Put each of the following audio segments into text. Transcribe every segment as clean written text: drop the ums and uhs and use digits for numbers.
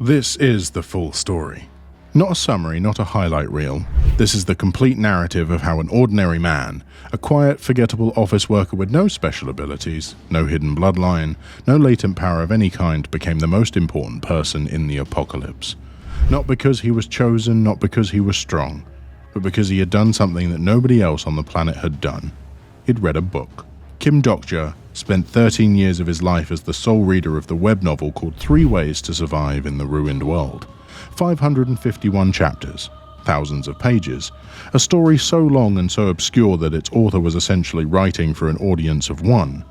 This is the full story. Not a summary, not a highlight reel. This is the complete narrative of how an ordinary man, a quiet, forgettable office worker with no special abilities, no hidden bloodline, no latent power of any kind, became the most important person in the apocalypse. Not because he was chosen, not because he was strong, but because he had done something that nobody else on the planet had done. He'd read a book. Kim Dokja spent 13 years of his life as the sole reader of the web novel called 3 Ways to Survive in the Ruined World. 551 chapters, thousands of pages, a story so long and so obscure that its author was essentially writing for an audience of one.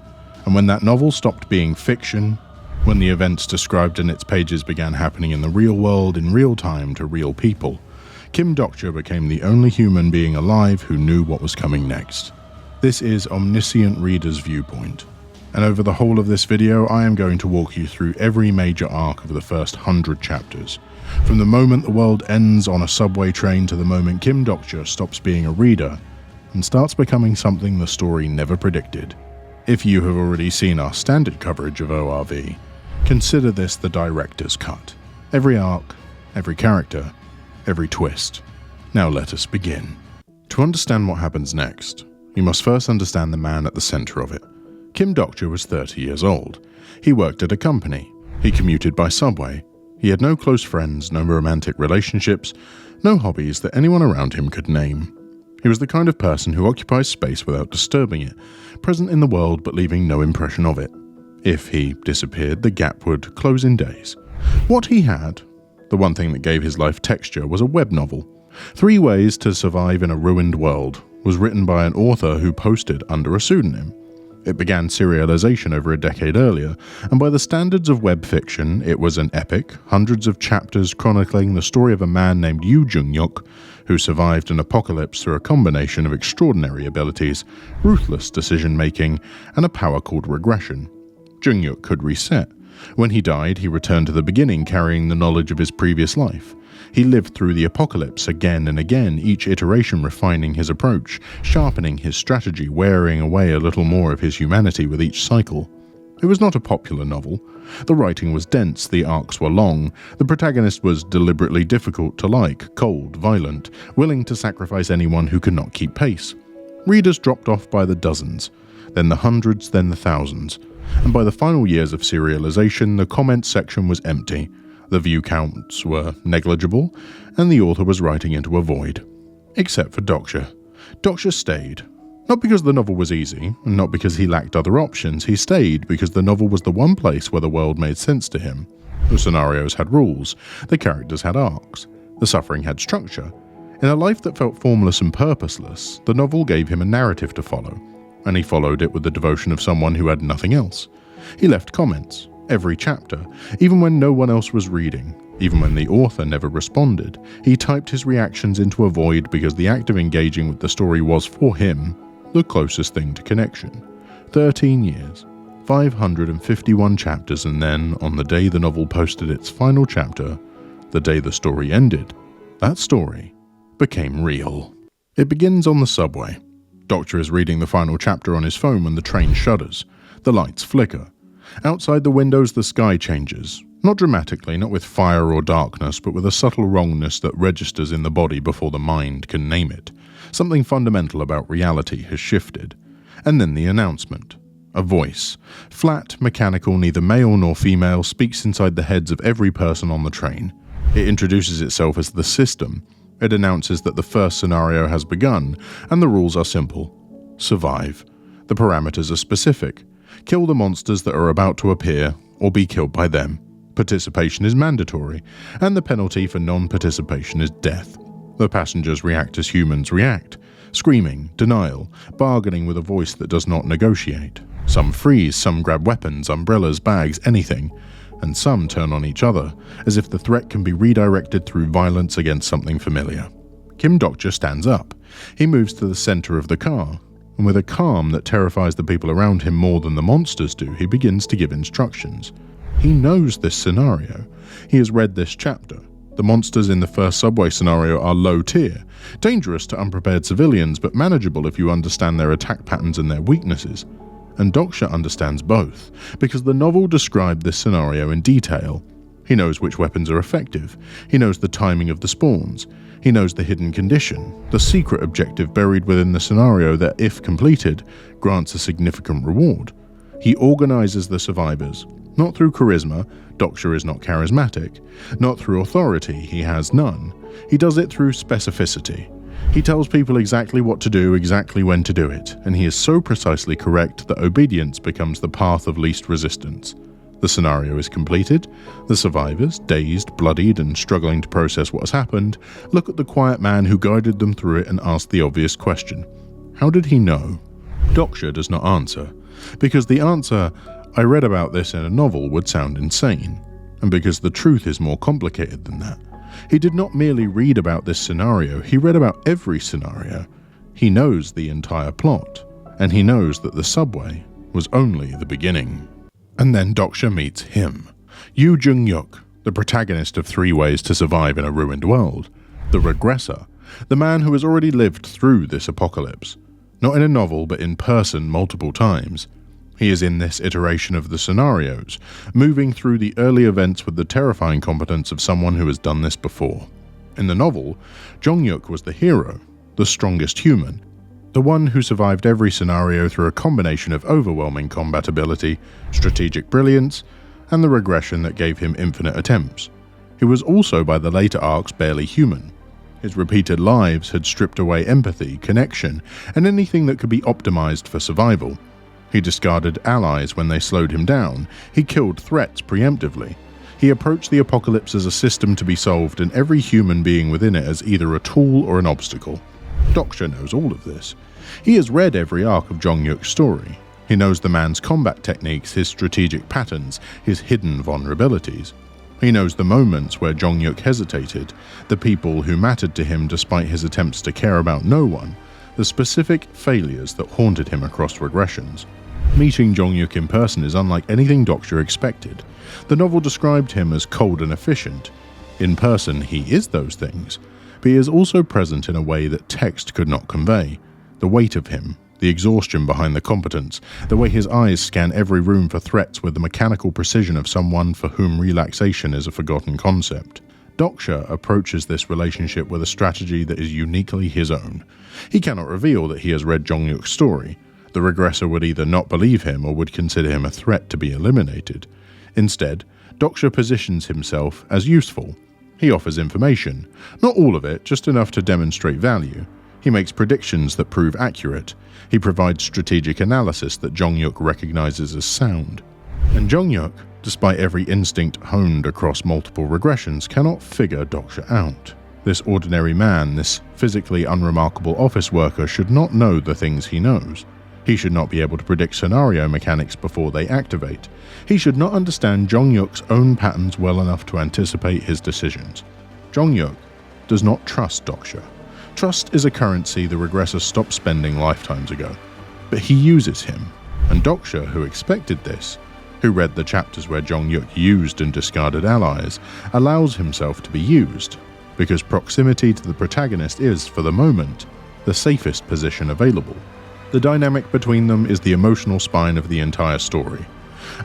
And when that novel stopped being fiction, when the events described in its pages began happening in the real world in real time to real people, Kim Dokja became the only human being alive who knew what was coming next. This is Omniscient Reader's Viewpoint, and over the whole of this video I am going to walk you through every major arc of the first 100 chapters, from the moment the world ends on a subway train to the moment Kim Dokja stops being a reader and starts becoming something the story never predicted. If you have already seen our standard coverage of ORV, consider this the director's cut. Every arc, every character, every twist. Now let us begin. To understand what happens next, you must first understand the man at the center of it. Kim Dokja was 30 years old. He worked at a company. He commuted by subway. He had no close friends, no romantic relationships, no hobbies that anyone around him could name. He was the kind of person who occupies space without disturbing it, present in the world but leaving no impression of it. If he disappeared, the gap would close in days. What he had, the one thing that gave his life texture, was a web novel. 3 Ways to Survive in a Ruined World was written by an author who posted under a pseudonym. It began serialization over a decade earlier, and by the standards of web fiction, it was an epic, hundreds of chapters chronicling the story of a man named Yoo Jung-yuk, who survived an apocalypse through a combination of extraordinary abilities, ruthless decision-making, and a power called regression. Jung-yuk could reset. When he died, he returned to the beginning carrying the knowledge of his previous life. He lived through the apocalypse again and again, each iteration refining his approach, sharpening his strategy, wearing away a little more of his humanity with each cycle. It was not a popular novel. The writing was dense, the arcs were long, the protagonist was deliberately difficult to like, cold, violent, willing to sacrifice anyone who could not keep pace. Readers dropped off by the dozens, then the hundreds, then the thousands, and by the final years of serialization, the comments section was empty. The view counts were negligible, and the author was writing into a void. Except for Dokja. Dokja stayed. Not because the novel was easy, and not because he lacked other options. He stayed because the novel was the one place where the world made sense to him. The scenarios had rules, the characters had arcs, the suffering had structure. In a life that felt formless and purposeless, the novel gave him a narrative to follow, and he followed it with the devotion of someone who had nothing else. He left comments. Every chapter, even when no one else was reading, even when the author never responded, he typed his reactions into a void because the act of engaging with the story was, for him, the closest thing to connection. 13 years, 551 chapters, and then, on the day the novel posted its final chapter, the day the story ended, that story became real. It begins on the subway. Dokja is reading the final chapter on his phone when the train shudders. The lights flicker. Outside the windows the sky changes, not dramatically, not with fire or darkness, but with a subtle wrongness that registers in the body before the mind can name it. Something fundamental about reality has shifted. And then the announcement. A voice, flat, mechanical, neither male nor female, speaks inside the heads of every person on the train. It introduces itself as the system. It announces that the first scenario has begun, and the rules are simple. Survive. The parameters are specific. Kill the monsters that are about to appear, or be killed by them. Participation is mandatory, and the penalty for non-participation is death. The passengers react as humans react, screaming, denial, bargaining with a voice that does not negotiate. Some freeze, some grab weapons, umbrellas, bags, anything, and some turn on each other, as if the threat can be redirected through violence against something familiar. Kim Dokja stands up. He moves to the center of the car, and with a calm that terrifies the people around him more than the monsters do, he begins to give instructions. He knows this scenario. He has read this chapter. The monsters in the first subway scenario are low tier, dangerous to unprepared civilians, but manageable if you understand their attack patterns and their weaknesses. And Dokja understands both, because the novel described this scenario in detail. He knows which weapons are effective. He knows the timing of the spawns. He knows the hidden condition, the secret objective buried within the scenario that, if completed, grants a significant reward. He organizes the survivors, not through charisma. Dokja is not charismatic. Not through authority, he has none. He does it through specificity. He tells people exactly what to do, exactly when to do it, and he is so precisely correct that obedience becomes the path of least resistance. The scenario is completed. The survivors, dazed, bloodied, and struggling to process what has happened, look at the quiet man who guided them through it and ask the obvious question. How did he know? Dokja does not answer, because the answer, "I read about this in a novel," would sound insane, and because the truth is more complicated than that. He did not merely read about this scenario, he read about every scenario. He knows the entire plot, and he knows that the subway was only the beginning. And then Dokja meets him, Yu Jung-yuk, the protagonist of 3 Ways to Survive in a Ruined World, the Regressor, the man who has already lived through this apocalypse, not in a novel but in person multiple times. He is in this iteration of the scenarios, moving through the early events with the terrifying competence of someone who has done this before. In the novel, Jung-yuk was the hero, the strongest human, the one who survived every scenario through a combination of overwhelming combat ability, strategic brilliance, and the regression that gave him infinite attempts. He was also, by the later arcs, barely human. His repeated lives had stripped away empathy, connection, and anything that could be optimized for survival. He discarded allies when they slowed him down. He killed threats preemptively. He approached the apocalypse as a system to be solved and every human being within it as either a tool or an obstacle. Dokja knows all of this. He has read every arc of Jung-yuk's story. He knows the man's combat techniques, his strategic patterns, his hidden vulnerabilities. He knows the moments where Jung-yuk hesitated, the people who mattered to him despite his attempts to care about no one, the specific failures that haunted him across regressions. Meeting Jung-yuk in person is unlike anything Dokja expected. The novel described him as cold and efficient. In person, he is those things, but he is also present in a way that text could not convey. The weight of him, the exhaustion behind the competence, the way his eyes scan every room for threats with the mechanical precision of someone for whom relaxation is a forgotten concept. Dokja approaches this relationship with a strategy that is uniquely his own. He cannot reveal that he has read Jung-yuk's story. The Regressor would either not believe him or would consider him a threat to be eliminated. Instead, Dokja positions himself as useful. He offers information, not all of it, just enough to demonstrate value. He makes predictions that prove accurate. He provides strategic analysis that Jung-yuk recognizes as sound. And Jung-yuk, despite every instinct honed across multiple regressions, cannot figure Dokja out. This ordinary man, this physically unremarkable office worker, should not know the things he knows. He should not be able to predict scenario mechanics before they activate. He should not understand Jung-yuk's own patterns well enough to anticipate his decisions. Jung-yuk does not trust Dokja. Trust is a currency the Regressor stopped spending lifetimes ago. But he uses him, and Dokja, who expected this, who read the chapters where Jung-yuk used and discarded allies, allows himself to be used, because proximity to the protagonist is, for the moment, the safest position available. The dynamic between them is the emotional spine of the entire story.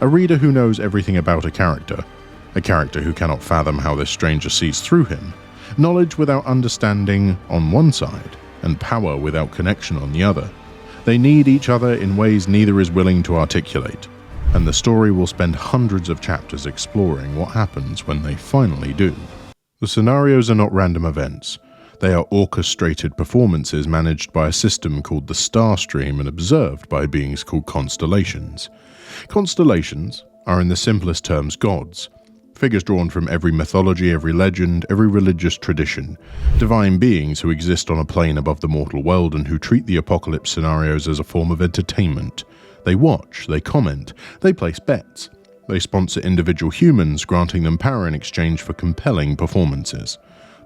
A reader who knows everything about a character who cannot fathom how this stranger sees through him, knowledge without understanding on one side, and power without connection on the other. They need each other in ways neither is willing to articulate, and the story will spend hundreds of chapters exploring what happens when they finally do. The scenarios are not random events. They are orchestrated performances managed by a system called the star stream and observed by beings called constellations. Constellations are in the simplest terms gods, figures drawn from every mythology, every legend, every religious tradition, divine beings who exist on a plane above the mortal world and who treat the apocalypse scenarios as a form of entertainment. They watch, they comment, they place bets. They sponsor individual humans, granting them power in exchange for compelling performances.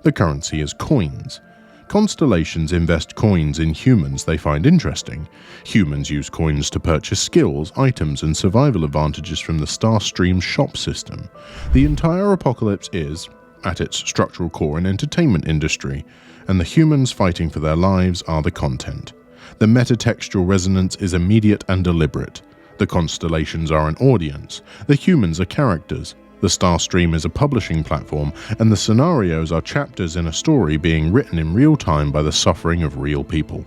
The currency is coins. Constellations invest coins in humans they find interesting. Humans use coins to purchase skills, items, and survival advantages from the Star Stream shop system. The entire apocalypse is, at its structural core, an entertainment industry, and the humans fighting for their lives are the content. The metatextual resonance is immediate and deliberate. The constellations are an audience. The humans are characters. The Starstream is a publishing platform, and the scenarios are chapters in a story being written in real time by the suffering of real people.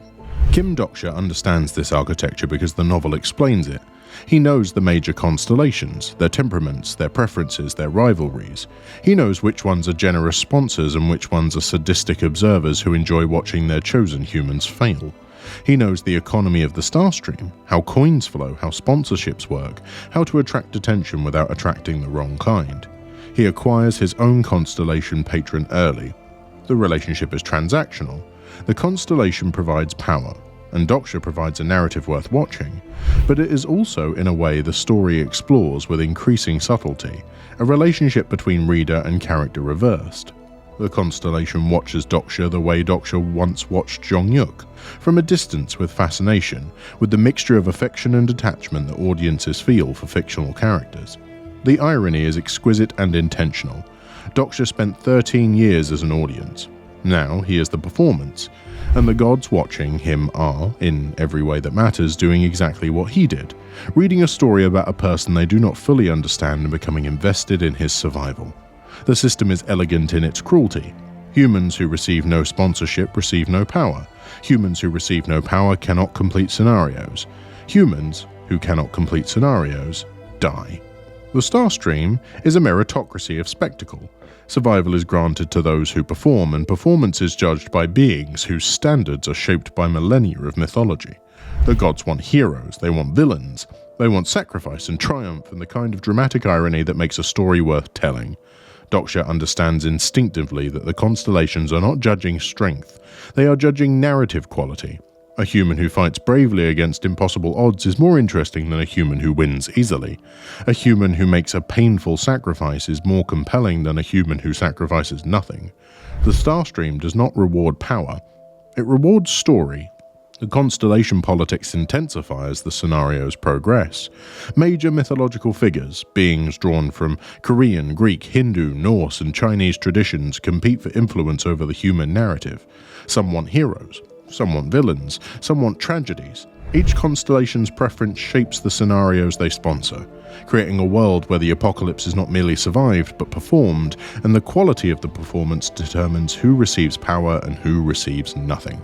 Kim Dokja understands this architecture because the novel explains it. He knows the major constellations, their temperaments, their preferences, their rivalries. He knows which ones are generous sponsors and which ones are sadistic observers who enjoy watching their chosen humans fail. He knows the economy of the Starstream, how coins flow, how sponsorships work, how to attract attention without attracting the wrong kind. He acquires his own constellation patron early. The relationship is transactional. The constellation provides power, and Dokja provides a narrative worth watching, but it is also, in a way, the story explores with increasing subtlety, a relationship between reader and character reversed. The constellation watches Dokja the way Dokja once watched Jong-yuk, from a distance with fascination, with the mixture of affection and attachment that audiences feel for fictional characters. The irony is exquisite and intentional. Dokja spent 13 years as an audience. Now he is the performance, and the gods watching him are, in every way that matters, doing exactly what he did, reading a story about a person they do not fully understand and becoming invested in his survival. The system is elegant in its cruelty. Humans who receive no sponsorship receive no power. Humans who receive no power cannot complete scenarios. Humans who cannot complete scenarios die. The Starstream is a meritocracy of spectacle. Survival is granted to those who perform, and performance is judged by beings whose standards are shaped by millennia of mythology. The gods want heroes, they want villains, they want sacrifice and triumph and the kind of dramatic irony that makes a story worth telling. Dokja understands instinctively that the constellations are not judging strength, they are judging narrative quality. A human who fights bravely against impossible odds is more interesting than a human who wins easily. A human who makes a painful sacrifice is more compelling than a human who sacrifices nothing. The Starstream does not reward power, it rewards story. The constellation politics intensify as the scenarios progress. Major mythological figures, beings drawn from Korean, Greek, Hindu, Norse, and Chinese traditions, compete for influence over the human narrative. Some want heroes, some want villains, some want tragedies. Each constellation's preference shapes the scenarios they sponsor, creating a world where the apocalypse is not merely survived but performed, and the quality of the performance determines who receives power and who receives nothing.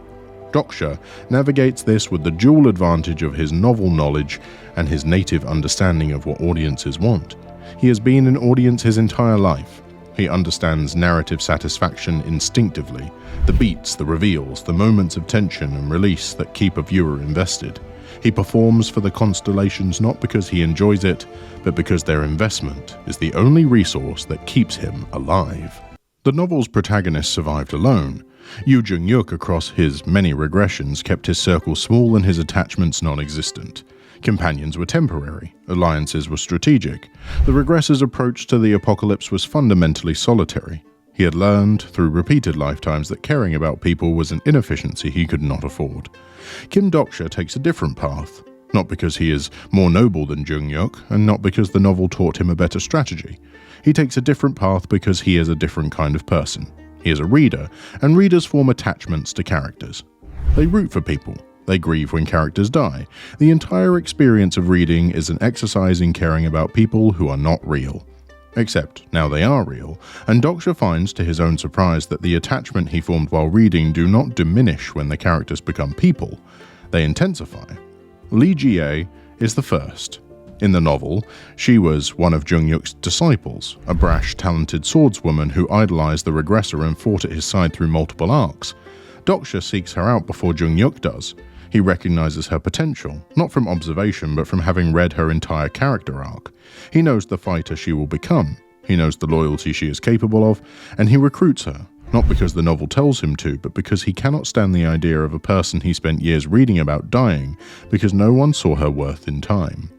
Dokja navigates this with the dual advantage of his novel knowledge and his native understanding of what audiences want. He has been an audience his entire life. He understands narrative satisfaction instinctively, the beats, the reveals, the moments of tension and release that keep a viewer invested. He performs for the constellations not because he enjoys it, but because their investment is the only resource that keeps him alive. The novel's protagonist survived alone. Yu Jung-yuk, across his many regressions, kept his circle small and his attachments non-existent. Companions were temporary, alliances were strategic. The Regressor's approach to the apocalypse was fundamentally solitary. He had learned, through repeated lifetimes, that caring about people was an inefficiency he could not afford. Kim Dokja takes a different path, not because he is more noble than Jung-yuk, and not because the novel taught him a better strategy. He takes a different path because he is a different kind of person. He is a reader, and readers form attachments to characters. They root for people. They grieve when characters die. The entire experience of reading is an exercise in caring about people who are not real. Except now they are real, and Dokja finds to his own surprise that the attachment he formed while reading do not diminish when the characters become people. They intensify. Lee Jie is the first. In the novel, she was one of Jung-yuk's disciples, a brash, talented swordswoman who idolized the Regressor and fought at his side through multiple arcs. Dokja seeks her out before Jung-yuk does. He recognizes her potential, not from observation but from having read her entire character arc. He knows the fighter she will become, he knows the loyalty she is capable of, and he recruits her, not because the novel tells him to, but because he cannot stand the idea of a person he spent years reading about dying because no one saw her worth in time.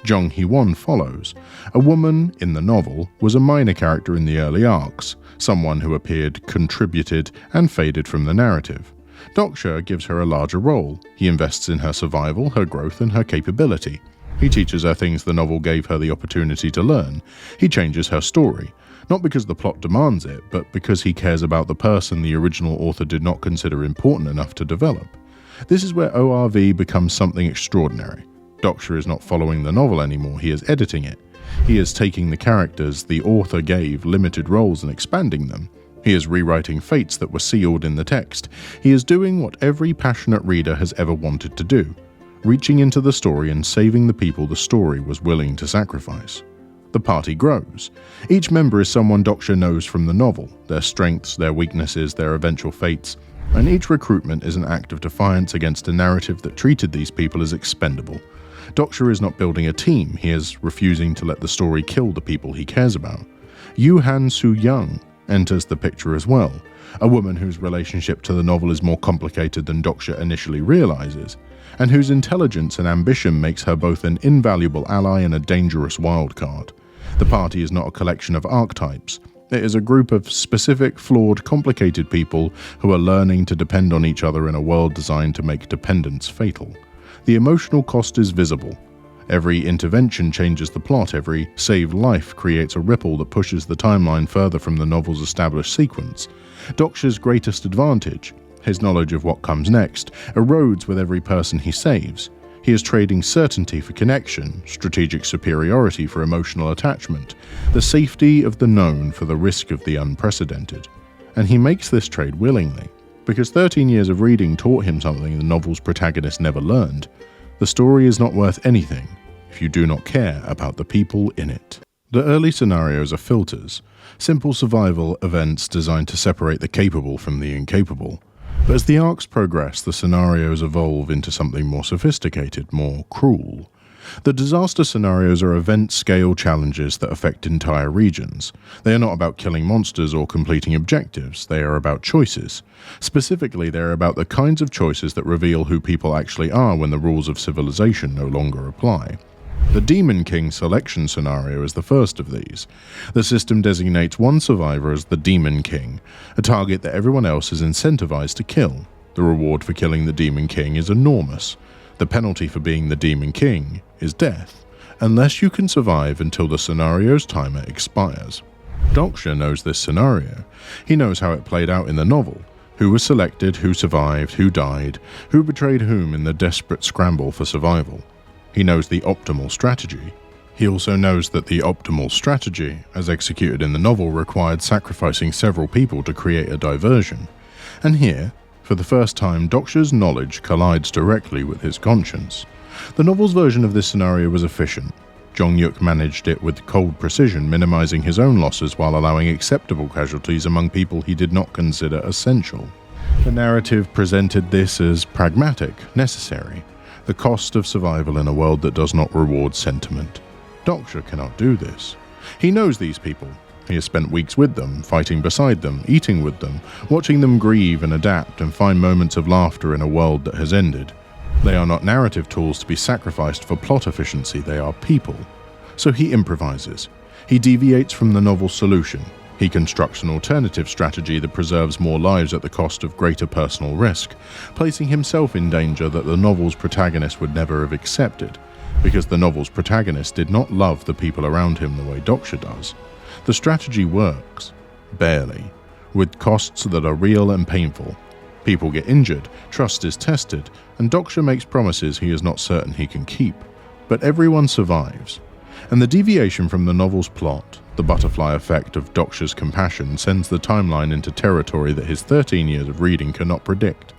Jung Hee-won follows. A woman, in the novel, was a minor character in the early arcs, someone who appeared, contributed, and faded from the narrative. Dokja gives her a larger role. He invests in her survival, her growth, and her capability. He teaches her things the novel gave her the opportunity to learn. He changes her story, not because the plot demands it, but because he cares about the person the original author did not consider important enough to develop. This is where ORV becomes something extraordinary. Dokja is not following the novel anymore, he is editing it. He is taking the characters the author gave limited roles and expanding them. He is rewriting fates that were sealed in the text. He is doing what every passionate reader has ever wanted to do, reaching into the story and saving the people the story was willing to sacrifice. The party grows. Each member is someone Dokja knows from the novel, their strengths, their weaknesses, their eventual fates, and each recruitment is an act of defiance against a narrative that treated these people as expendable. Dokja is not building a team, he is refusing to let the story kill the people he cares about. Yu-Han Soo-young enters the picture as well, a woman whose relationship to the novel is more complicated than Dokja initially realizes, and whose intelligence and ambition makes her both an invaluable ally and a dangerous wildcard. The party is not a collection of archetypes. It is a group of specific, flawed, complicated people who are learning to depend on each other in a world designed to make dependence fatal. The emotional cost is visible. Every intervention changes the plot, every saved life creates a ripple that pushes the timeline further from the novel's established sequence. Dokja's greatest advantage, his knowledge of what comes next, erodes with every person he saves. He is trading certainty for connection, strategic superiority for emotional attachment, the safety of the known for the risk of the unprecedented. And he makes this trade willingly, because 13 years of reading taught him something the novel's protagonist never learned. The story is not worth anything if you do not care about the people in it. The early scenarios are filters, simple survival events designed to separate the capable from the incapable. But as the arcs progress, the scenarios evolve into something more sophisticated, more cruel. The disaster scenarios are event-scale challenges that affect entire regions. They are not about killing monsters or completing objectives, they are about choices. Specifically, they are about the kinds of choices that reveal who people actually are when the rules of civilization no longer apply. The Demon King selection scenario is the first of these. The system designates one survivor as the Demon King, a target that everyone else is incentivized to kill. The reward for killing the Demon King is enormous. The penalty for being the Demon King is death, unless you can survive until the scenario's timer expires. Dokja knows this scenario. He knows how it played out in the novel. Who was selected, who survived, who died, who betrayed whom in the desperate scramble for survival. He knows the optimal strategy. He also knows that the optimal strategy, as executed in the novel, required sacrificing several people to create a diversion. And here, for the first time, Dokja's knowledge collides directly with his conscience. The novel's version of this scenario was efficient. Jong-yuk managed it with cold precision, minimizing his own losses while allowing acceptable casualties among people he did not consider essential. The narrative presented this as pragmatic, necessary. The cost of survival in a world that does not reward sentiment. Dokja cannot do this. He knows these people. He has spent weeks with them, fighting beside them, eating with them, watching them grieve and adapt and find moments of laughter in a world that has ended. They are not narrative tools to be sacrificed for plot efficiency, they are people. So he improvises. He deviates from the novel's solution. He constructs an alternative strategy that preserves more lives at the cost of greater personal risk, placing himself in danger that the novel's protagonist would never have accepted, because the novel's protagonist did not love the people around him the way Dokja does. The strategy works, barely, with costs that are real and painful. People get injured, trust is tested, and Dokja makes promises he is not certain he can keep. But everyone survives. And the deviation from the novel's plot, the butterfly effect of Dokja's compassion, sends the timeline into territory that his 13 years of reading cannot predict.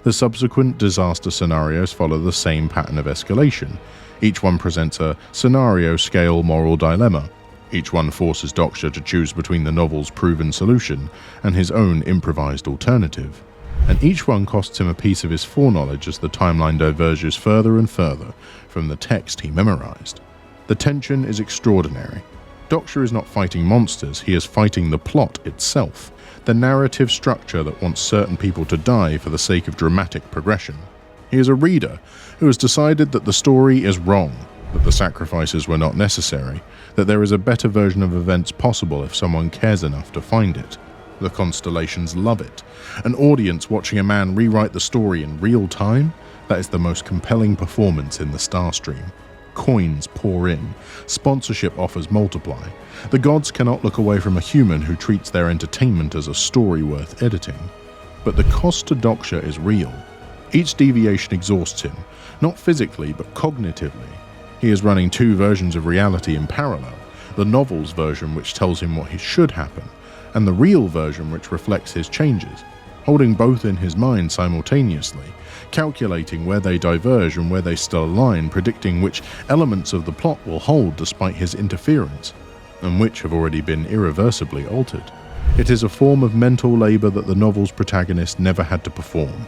The subsequent disaster scenarios follow the same pattern of escalation. Each one presents a scenario-scale moral dilemma. Each one forces Dokja to choose between the novel's proven solution and his own improvised alternative. And each one costs him a piece of his foreknowledge as the timeline diverges further and further from the text he memorized. The tension is extraordinary. Dokja is not fighting monsters, he is fighting the plot itself, the narrative structure that wants certain people to die for the sake of dramatic progression. He is a reader who has decided that the story is wrong, that the sacrifices were not necessary, that there is a better version of events possible if someone cares enough to find it. The constellations love it. An audience watching a man rewrite the story in real time? That is the most compelling performance in the star stream. Coins pour in. Sponsorship offers multiply. The gods cannot look away from a human who treats their entertainment as a story worth editing. But the cost to Dokja is real. Each deviation exhausts him, not physically but cognitively. He is running two versions of reality in parallel, the novel's version which tells him what should happen, and the real version which reflects his changes, holding both in his mind simultaneously, calculating where they diverge and where they still align, predicting which elements of the plot will hold despite his interference, and which have already been irreversibly altered. It is a form of mental labor that the novel's protagonist never had to perform.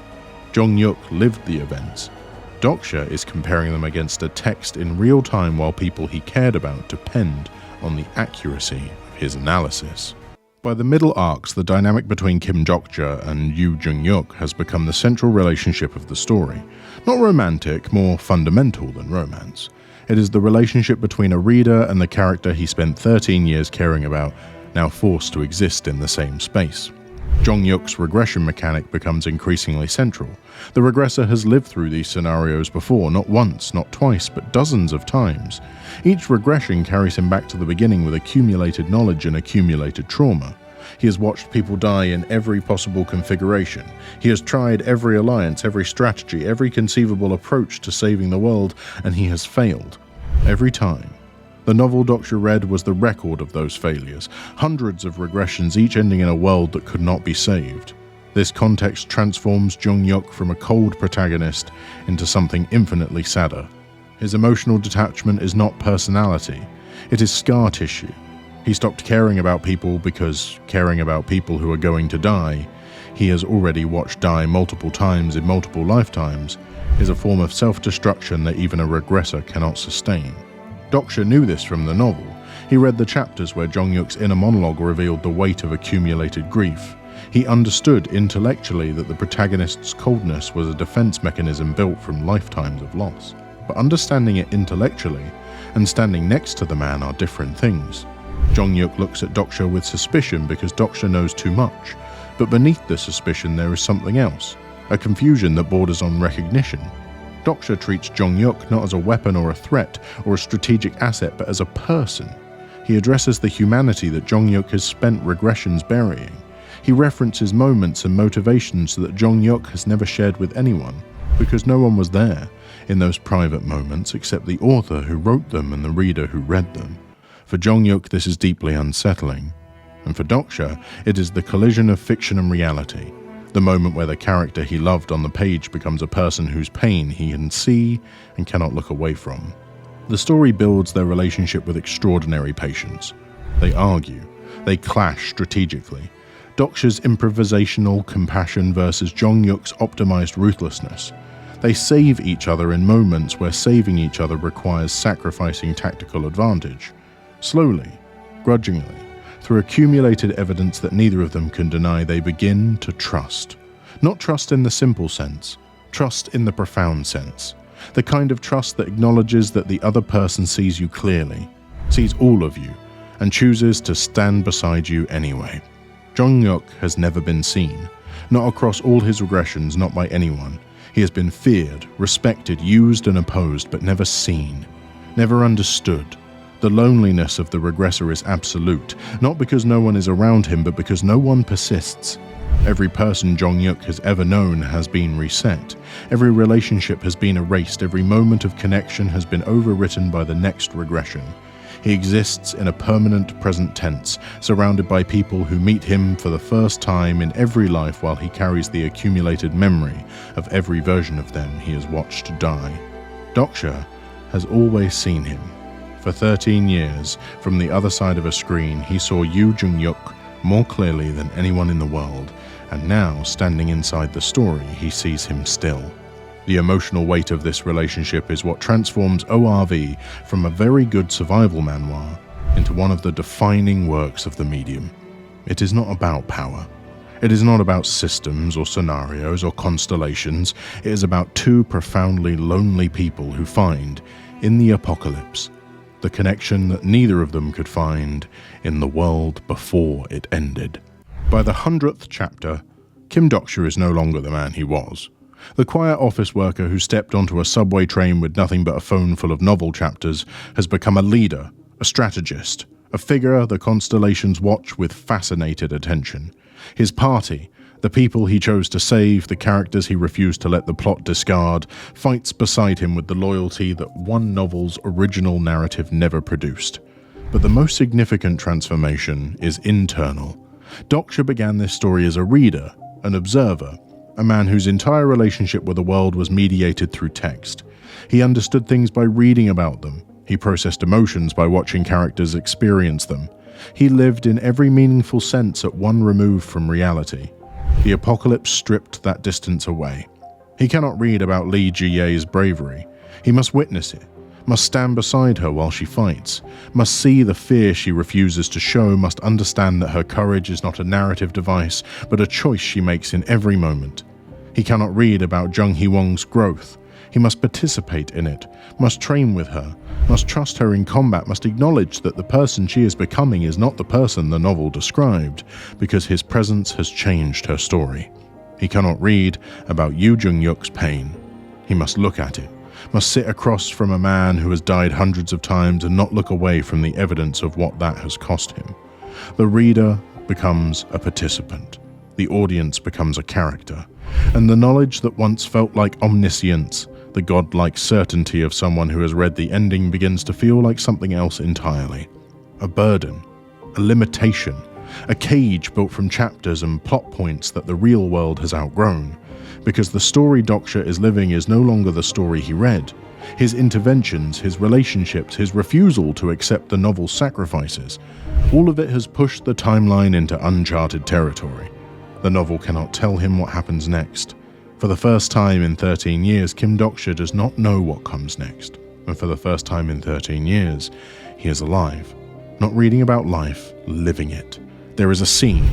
Jong-yuk lived the events. Dokja is comparing them against a text in real time while people he cared about depend on the accuracy of his analysis. By the middle arcs, the dynamic between Kim Dokja and Yoo Jung-yuk has become the central relationship of the story. Not romantic, more fundamental than romance. It is the relationship between a reader and the character he spent 13 years caring about, now forced to exist in the same space. Jong-yuk's regression mechanic becomes increasingly central. The Regressor has lived through these scenarios before, not once, not twice, but dozens of times. Each regression carries him back to the beginning with accumulated knowledge and accumulated trauma. He has watched people die in every possible configuration. He has tried every alliance, every strategy, every conceivable approach to saving the world, and he has failed. Every time. The novel Dokja read was the record of those failures, hundreds of regressions, each ending in a world that could not be saved. This context transforms Jong-yuk from a cold protagonist into something infinitely sadder. His emotional detachment is not personality, it is scar tissue. He stopped caring about people because caring about people who are going to die, he has already watched die multiple times in multiple lifetimes, is a form of self-destruction that even a regressor cannot sustain. Dokja knew this from the novel. He read the chapters where Jong-yuk's inner monologue revealed the weight of accumulated grief. He understood intellectually that the protagonist's coldness was a defense mechanism built from lifetimes of loss. But understanding it intellectually and standing next to the man are different things. Jong-yuk looks at Dokja with suspicion because Dokja knows too much, but beneath the suspicion there is something else, a confusion that borders on recognition. Dokja treats Jong-yuk not as a weapon or a threat or a strategic asset, but as a person. He addresses the humanity that Jong-yuk has spent regressions burying. He references moments and motivations that Jong-yuk has never shared with anyone, because no one was there in those private moments except the author who wrote them and the reader who read them. For Jong-yuk, this is deeply unsettling. And for Dokja, it is the collision of fiction and reality. The moment where the character he loved on the page becomes a person whose pain he can see and cannot look away from. The story builds their relationship with extraordinary patience. They argue. They clash strategically. Dokja's improvisational compassion versus Jong-yuk's optimized ruthlessness. They save each other in moments where saving each other requires sacrificing tactical advantage. Slowly, grudgingly, through accumulated evidence that neither of them can deny, they begin to trust. Not trust in the simple sense, trust in the profound sense. The kind of trust that acknowledges that the other person sees you clearly, sees all of you, and chooses to stand beside you anyway. Jong-yuk has never been seen. Not across all his regressions, not by anyone. He has been feared, respected, used and opposed, but never seen, never understood. The loneliness of the regressor is absolute, not because no one is around him, but because no one persists. Every person Jong-yuk has ever known has been reset. Every relationship has been erased. Every moment of connection has been overwritten by the next regression. He exists in a permanent present tense, surrounded by people who meet him for the first time in every life while he carries the accumulated memory of every version of them he has watched die. Dokja has always seen him. For 13 years, from the other side of a screen, he saw Yoo Jung-yuk more clearly than anyone in the world, and now, standing inside the story, he sees him still. The emotional weight of this relationship is what transforms ORV from a very good survival manhwa into one of the defining works of the medium. It is not about power. It is not about systems or scenarios or constellations. It is about two profoundly lonely people who find, in the apocalypse, the connection that neither of them could find in the world before it ended. By the 100th chapter, Kim Dokja is no longer the man he was. The quiet office worker who stepped onto a subway train with nothing but a phone full of novel chapters has become a leader, a strategist, a figure the constellations watch with fascinated attention. His party, the people he chose to save, the characters he refused to let the plot discard, fights beside him with the loyalty that one novel's original narrative never produced. But the most significant transformation is internal. Dokja began this story as a reader, an observer, a man whose entire relationship with the world was mediated through text. He understood things by reading about them. He processed emotions by watching characters experience them. He lived in every meaningful sense at one remove from reality. The apocalypse stripped that distance away. He cannot read about Lee Ji-ye's bravery. He must witness it, must stand beside her while she fights, must see the fear she refuses to show, must understand that her courage is not a narrative device, but a choice she makes in every moment. He cannot read about Jung Hee-wong's growth. He must participate in it, must train with her, must trust her in combat, must acknowledge that the person she is becoming is not the person the novel described, because his presence has changed her story. He cannot read about Yoo Jung-yuk's pain. He must look at it, must sit across from a man who has died hundreds of times and not look away from the evidence of what that has cost him. The reader becomes a participant. The audience becomes a character. And the knowledge that once felt like omniscience, the godlike certainty of someone who has read the ending, begins to feel like something else entirely. A burden, a limitation, a cage built from chapters and plot points that the real world has outgrown. Because the story Dokja is living is no longer the story he read. His interventions, his relationships, his refusal to accept the novel's sacrifices, all of it has pushed the timeline into uncharted territory. The novel cannot tell him what happens next. For the first time in 13 years, Kim Dokja does not know what comes next. And for the first time in 13 years, he is alive. Not reading about life, living it. There is a scene.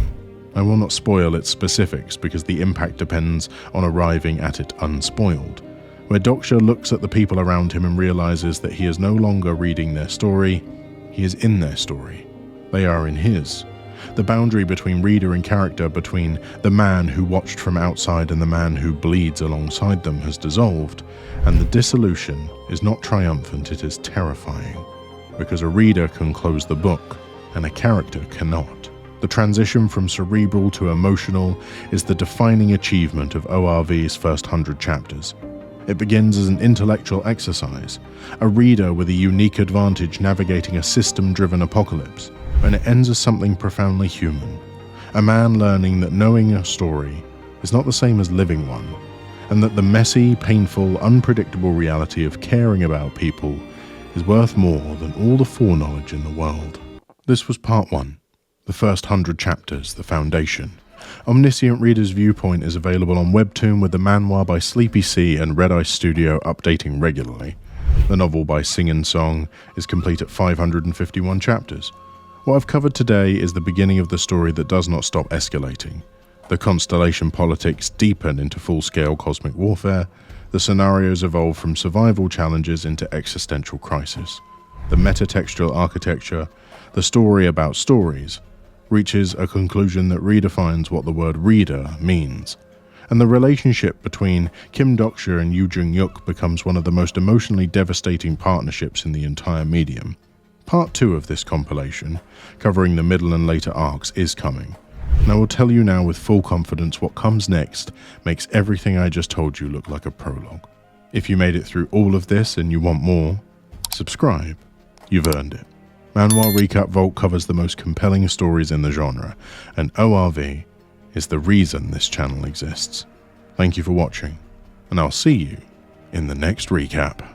I will not spoil its specifics because the impact depends on arriving at it unspoiled, where Dokja looks at the people around him and realizes that he is no longer reading their story, he is in their story. They are in his. The boundary between reader and character, between the man who watched from outside and the man who bleeds alongside them, has dissolved, and the dissolution is not triumphant, it is terrifying, because a reader can close the book, and a character cannot. The transition from cerebral to emotional is the defining achievement of ORV's first 100 chapters. It begins as an intellectual exercise, a reader with a unique advantage navigating a system-driven apocalypse, and it ends as something profoundly human, a man learning that knowing a story is not the same as living one, and that the messy, painful, unpredictable reality of caring about people is worth more than all the foreknowledge in the world. This was part 1. The first 100 chapters, the foundation. Omniscient Reader's Viewpoint is available on Webtoon, with the manhwa by Sleepy Sea and Red Eye Studio updating regularly. The novel by Sing & Song is complete at 551 chapters. What I've covered today is the beginning of the story that does not stop escalating. The constellation politics deepen into full-scale cosmic warfare. The scenarios evolve from survival challenges into existential crisis. The metatextual architecture, the story about stories, reaches a conclusion that redefines what the word reader means. And the relationship between Kim Dokja and Yoo Jung-yuk becomes one of the most emotionally devastating partnerships in the entire medium. Part 2 of this compilation, covering the middle and later arcs, is coming. And I will tell you now with full confidence what comes next makes everything I just told you look like a prologue. If you made it through all of this and you want more, subscribe. You've earned it. Manhwa Recap Vault covers the most compelling stories in the genre, and ORV is the reason this channel exists. Thank you for watching, and I'll see you in the next recap.